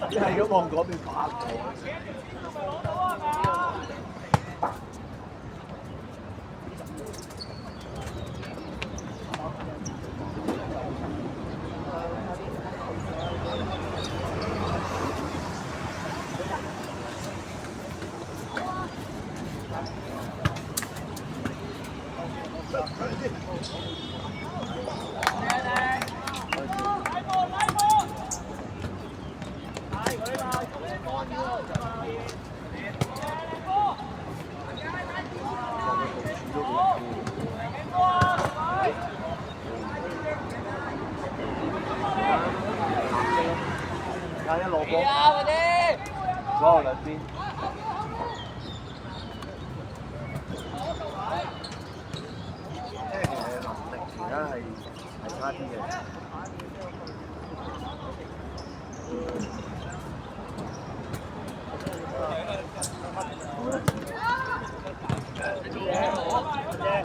你係咁望嗰邊打我。一路波，左右兩邊。即係其實能力而家係差啲嘅。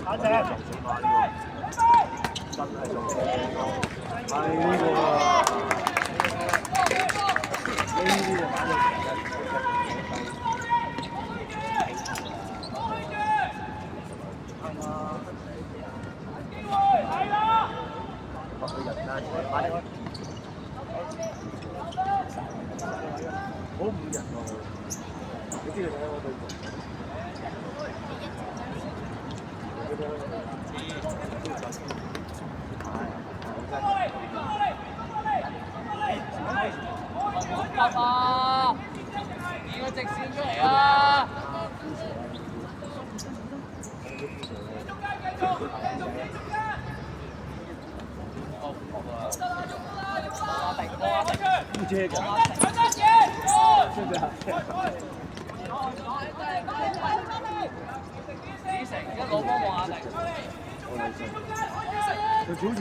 反正真係做係呢個啊！呢啲就反正好5人喎，你知道睇我對付。個直線出嚟啊！唔知㗎。子成一攞波望阿迪。佢好似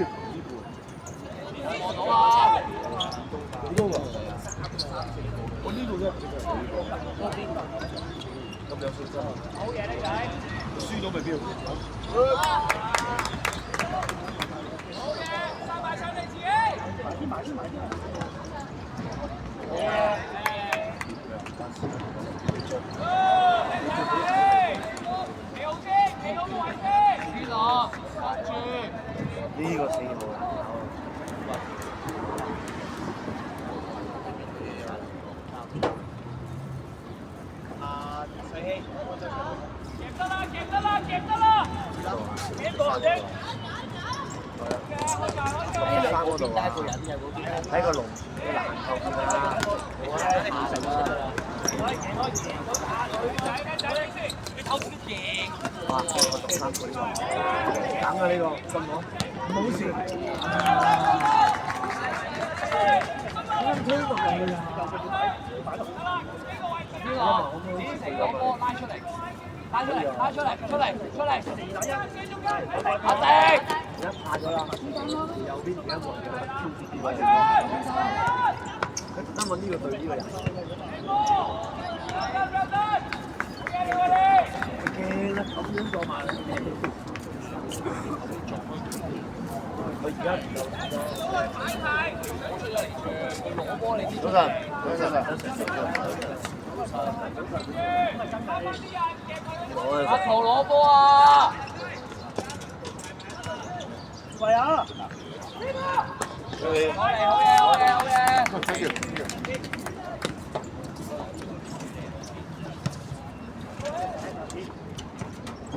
望到啊！幾高啊？我呢度都咁有信心。好嘢呢仔！輸咗咪邊度？好嘢，收埋上你自己。埋啲。好嘢！企好先，企好個位先。呢度，跟住。呢個4號難搞。喺嗰度啊！喺個龍嘅欄後邊啦。哇！我讀3個呢個，等啊呢個，信我，冇事。子成個波拉出嚟，阿迪，而家怕咗啦，右邊而家冇人㗎啦，挑戰啲佢特登揾呢個對呢個人。驚啦，咁樣過埋。佢而家唔夠攞波你知。早晨。阿圖攞波啊！喂啊！好嘢！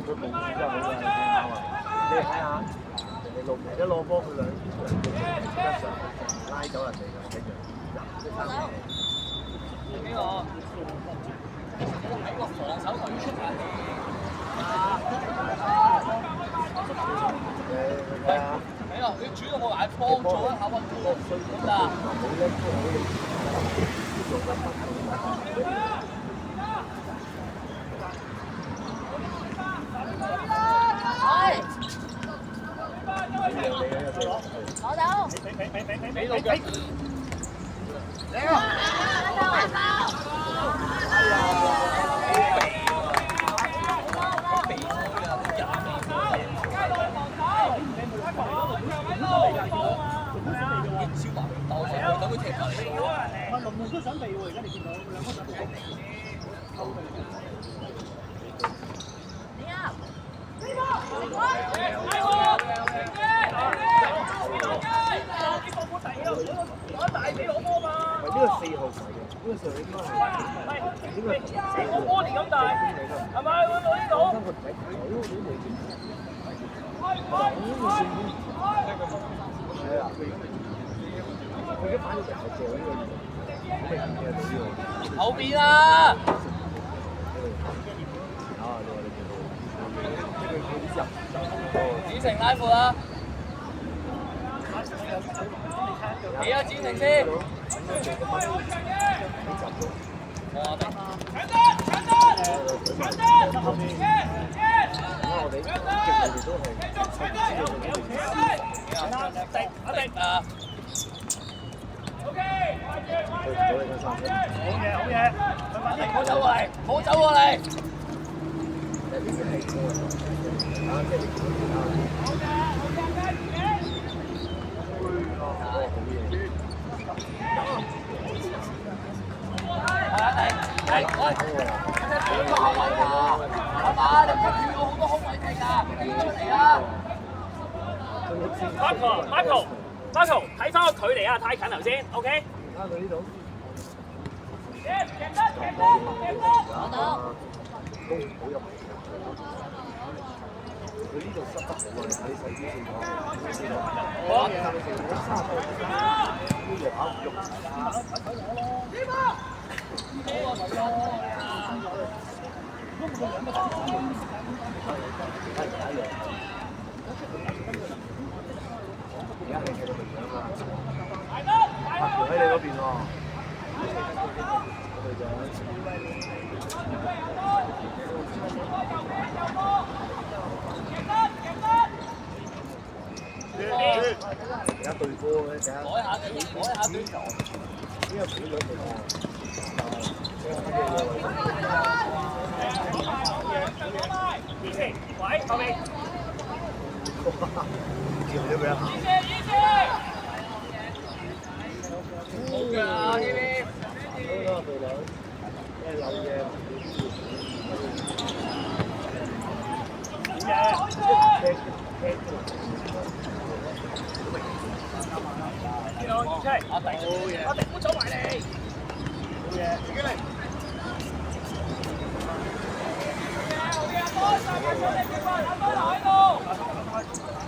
佢冇真係好靚啊！你睇下，人哋一攞波佢兩一上拉走人哋嘅一樣。呢個。防守球員出嚟。係啊，你話你主動我話幫助一下溫度咁啊！攞到！俾到腳。龍門都想避喎，而家你見到兩個想避。呢個4號仔嘅，呢個上應該係應該係個波年咁大，係咪？會攞呢度。個仔佢都未見。係啊，佢而家反到成係做呢個好明顯嘅呢個。後邊啊！啊，你見到，呢個佢入。子成拉闊啊！企啊，子成先。哇！得。我哋極力都係。啊！好嘢，唔好走過嚟，唔好走過嚟。係，喂，幾個空位㗎？係嘛？你唔好預到好多空位踢㗎，出嚟啊！ Marco，睇翻個距離啊，太近頭先 ，OK？ 睇到呢度。攞到。攻唔好入嚟。佢呢度塞得好耐，睇細啲先講。好，呢個跑唔喐。而家係睇到明樣啦，拍條喺你嗰邊喎，隊長。而家對波咧，成日改下短球。呢個小兩條啊，喂，後面。叫咗佢啊！好嘅啊，呢邊。好啦，隊長，咩漏嘢？見到出嚟，我哋唔好走埋嚟。好嘢，自己嚟。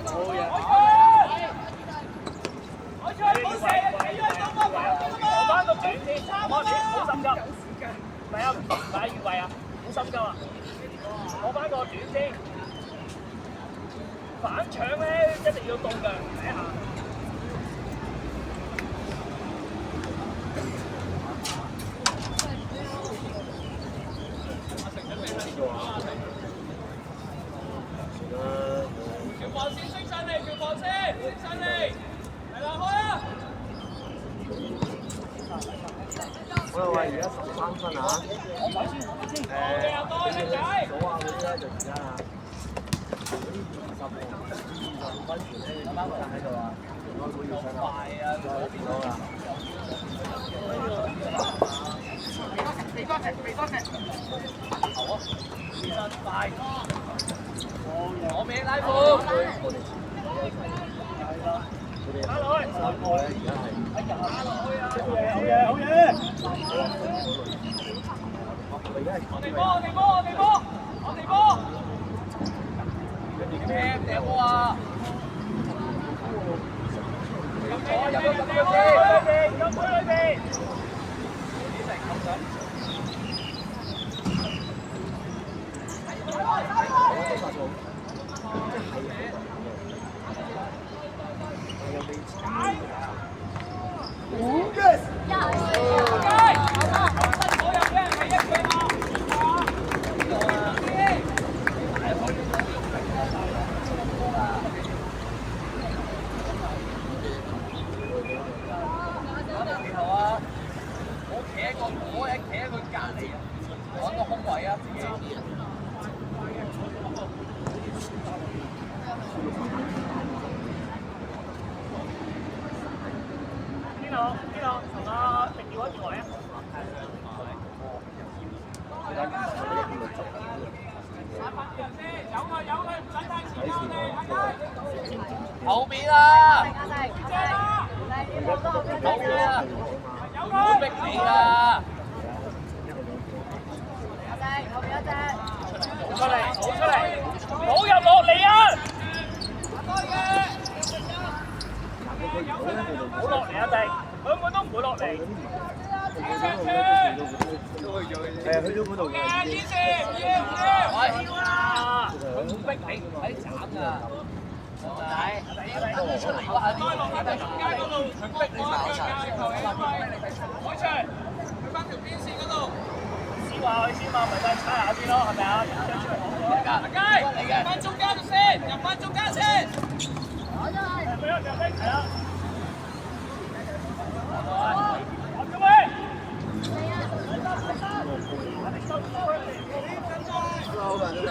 好嘢。我翻到轉先，我轉好心急。唔係啊，唔係越位啊，好心急啊！我翻個轉先，反搶咧一定要動腳，睇下。條防線升上嚟，條防線升上嚟，係啦，開啊！我話而家13分啊！多隻仔。數下嗰啲咧就而家啊，嗰啲25分前咧，啱啱喺度啊，我會要上快啊，再見到啦。避多隻。好啊！真快。我名拉布。打落去。3個咧，而家係。好嘢。我哋波。咩掟波啊？入去裏邊。啦，自己。邊度同阿迪叫一電話啊！後面啊！後面啊！唔會逼你啊！出嚟，冇入落嚟啊！唔好落嚟啊！定，根本都唔會落嚟。係去咗嗰度嘅。喂，佢唔逼你，唔使斬㗎。仔，我係喺中間嗰度，佢逼你爆曬。海翔，去翻條邊線嗰度。先話佢先嘛，咪再猜下先咯，係咪啊？阿佳，入翻中間先，入翻中間先。攞咗佢。係啊。咁喂！好難真係。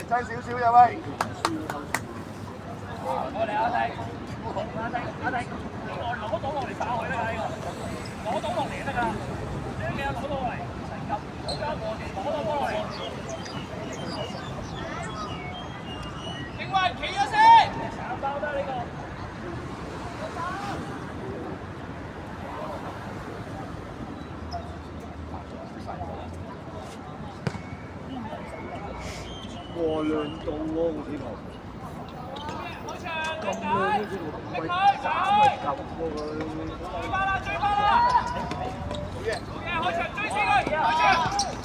爭少少呀喂！我哋阿弟，攞到落嚟爆佢啦！攞到落嚟就得㗎，呢幾日攞到嚟，攞到波嚟。警衛企咗先，慘爆得呢個。過兩度喎個死球，咁樣呢個唔係斬係撳喎佢。追翻啦！好嘢，海翔追先佢，海翔。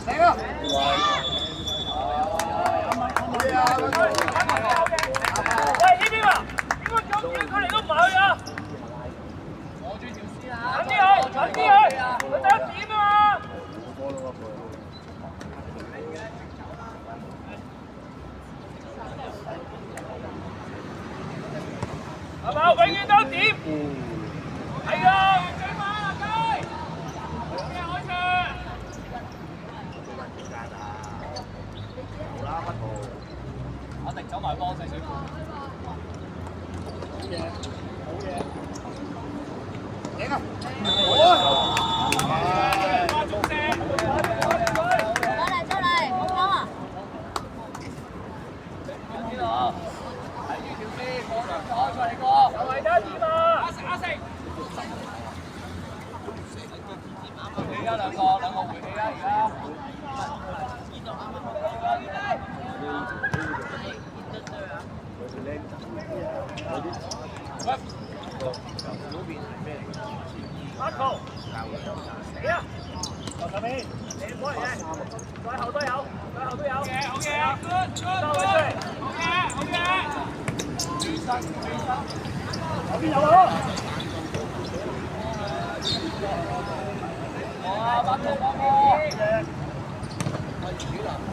嚟啦！喂，呢邊啊，應該中間佢哋都唔係去啊！攞住條線啊！近啲去，佢第一點啊嘛！冇波啦佢。係嘛？永遠都點？係啊！追翻啊，雞！咩海翔？好啦，不過。肯定走埋幫細水。好嘢，好嘢！贏啊！中射！出嚟，好唔好啊？邊度？睇住條線，過兩咗出嚟過。又係得點啊！阿成，回氣啊，兩個回氣啊，而家。阿球，嚟啊！球上面，你唔好嚟嘅，再後都有，好嘢，good，好嘢，後邊有咯。哇！把球幫我。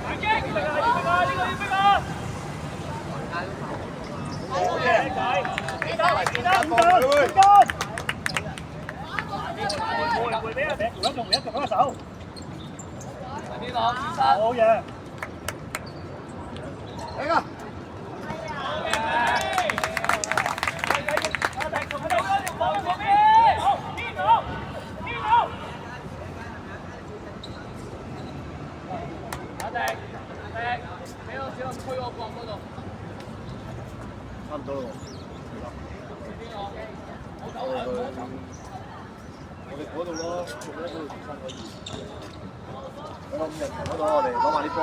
打擊，呢個要逼啊！好嘢，仔，記得，回俾人哋，仲一手。邊度？好嘢。嚟啊！差唔多咯喎。我哋嗰度咯，做咗嗰度重新可以。5人場嗰度我哋攞埋啲波，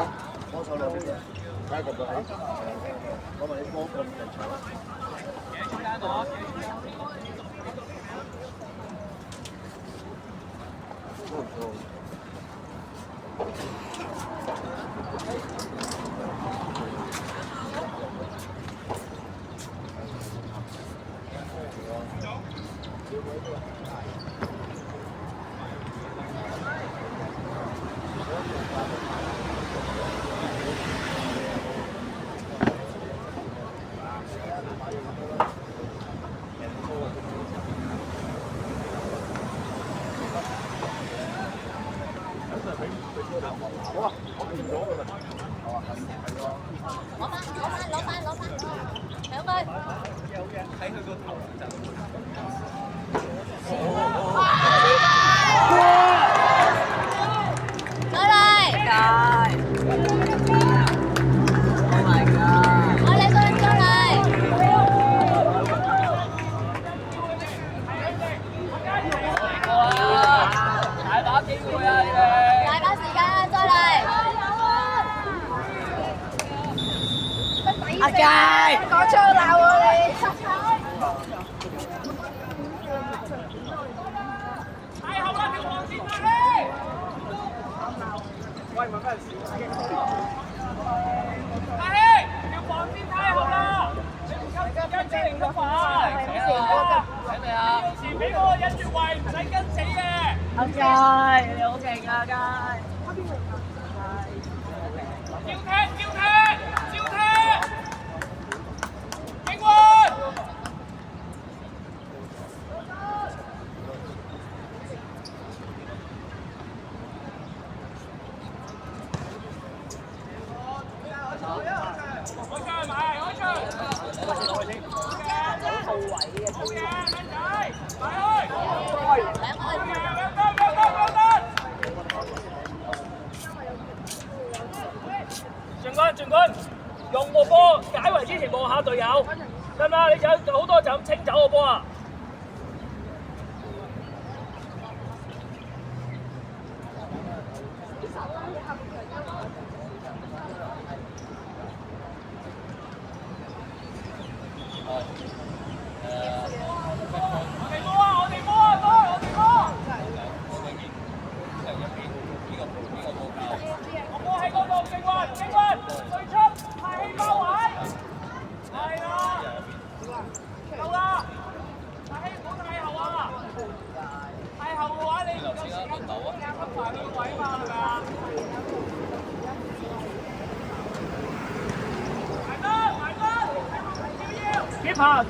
幫手兩邊嘅，睇下個波喺，攞埋啲波過5人場。唔錯。好啊，我見咗佢咪。好啊，攞翻，搶佢。睇佢個頭就。再嚟。Oh my god！ 我哋個人再嚟。哇！大把機會啊！你哋。大把時間啊，再嚟。阿佳，講粗鬧喎你。太後啦，條黃線大氣！喂，問咩事？大氣，條黃線太後啦！你唔夠時間精靈咁快，睇未啊？前俾嗰個忍住位，唔使跟死嘅。阿佳，你好勁啊，阿佳！照踢，警官！進軍，用個波解圍之前望下隊友，得唔得？你有好多就咁清走個波啊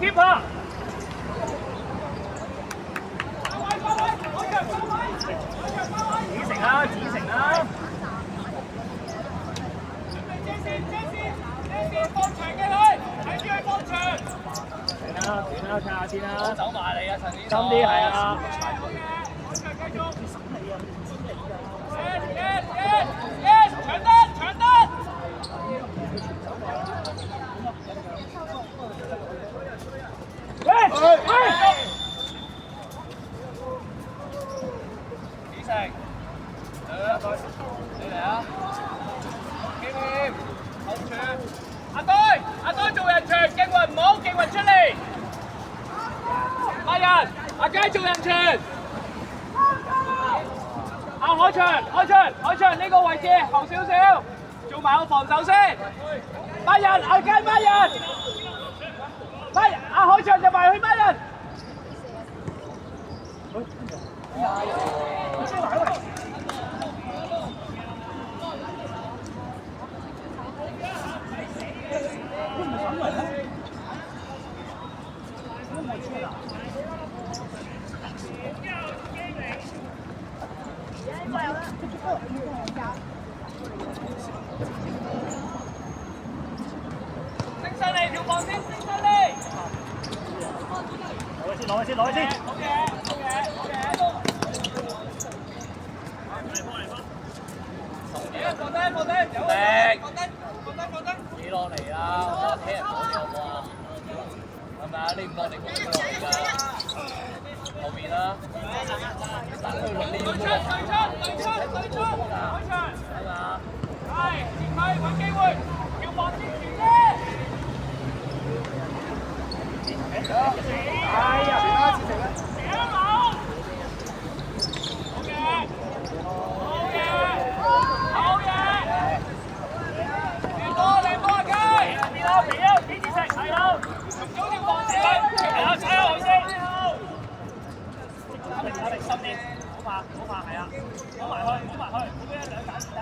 ！keep 啊！子成啊！放長嘅佢，睇住佢放長。斷啦，睇下先啦。走埋嚟啊，陳子。深啲係啊。繼續。yes，搶得。喂！子成，你嚟啊！添，後場。阿呆做人傳，勁雲唔好，勁雲出嚟。8人，阿佳做人傳。阿海翔呢個位置後少少，做埋個防守先。8人，阿佳8人。阿海翔就埋去8人。升上嚟條防線，升上嚟。攞去先。好嘅。放低，有放低。你落嚟啦，我聽人講有冇啊？係咪啊？你唔落嚟講佢落嚟㗎。後面啦。對出，開場。係嘛？係，前排揾機會，條防線前啲。哎呀！好嘢！靚波啊，雞！邊啊？幾支食？係啦，早條防線啦，踩下佢先。打力深啲，好怕，係啊，攞埋去，好俾一兩揀第一。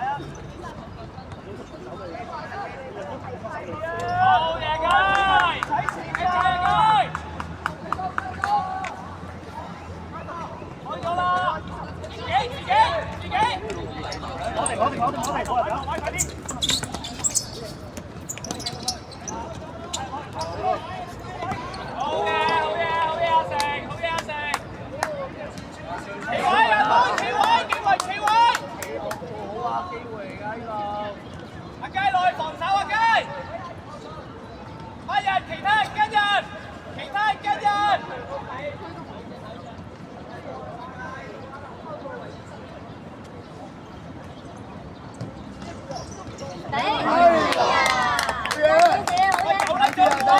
升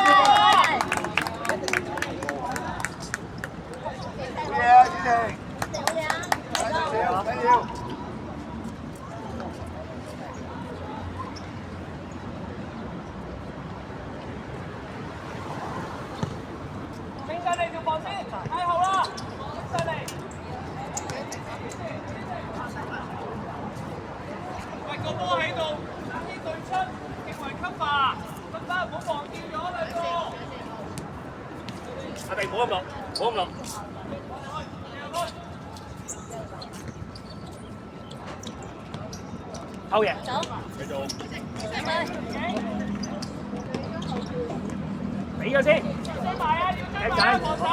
上嚟條防先，太後啦，升上嚟。喂，個波喺度，等啲對出，認為級吧，得唔得？唔好忘掉咗兩個。阿弟，唔好咁落，唔好咁落。後贏。走。繼續。Đi. 俾咗先。追埋啊！要追埋啊！防守。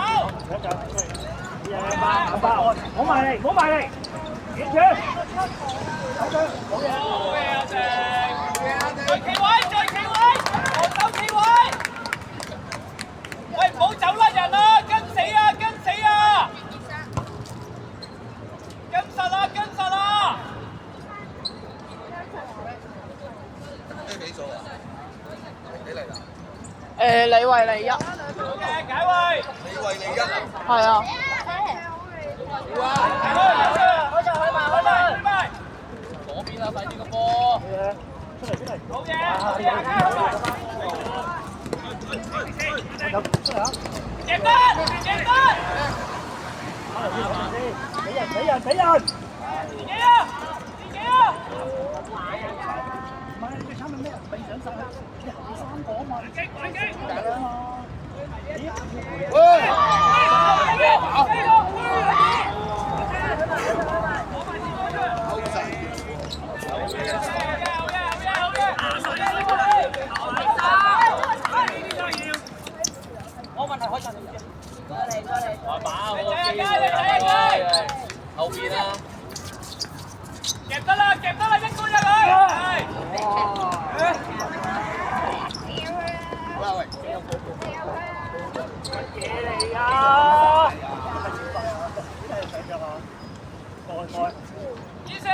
唔好埋嚟，唔好埋嚟，完全。好嘢！好嘢啊！正。再企位，再企位，防守企位。喂，唔好走甩人啊！跟死啊！跟死啊！跟實啊！跟實啊！咩比數啊？幾嚟㗎？你為你一。好嘅，解位。你為你一啊？係啊。哇！開場開埋，開埋，開埋。嗰邊啊，快啲個波。出嚟。好嘢，好嘢，開埋。贏得，贏得。俾人。自己啊，自己啊。唔係你哋參與咩？俾上晒去，你後邊3個啊嘛。快擊！我問題可以我把我後邊啊！夾得啦，夾得啦，一個入去。喂！嘢嚟㗎！開。醫師。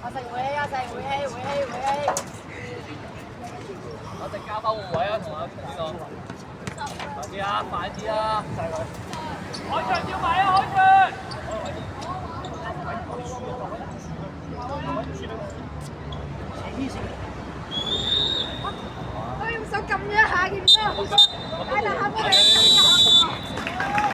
阿成回氣，阿成回氣，回氣，回氣。我哋交翻換位啊，同阿呢個。快啲啊！快啲啊！海翔要埋啊！海翔。我用手撳咗一下，見唔到。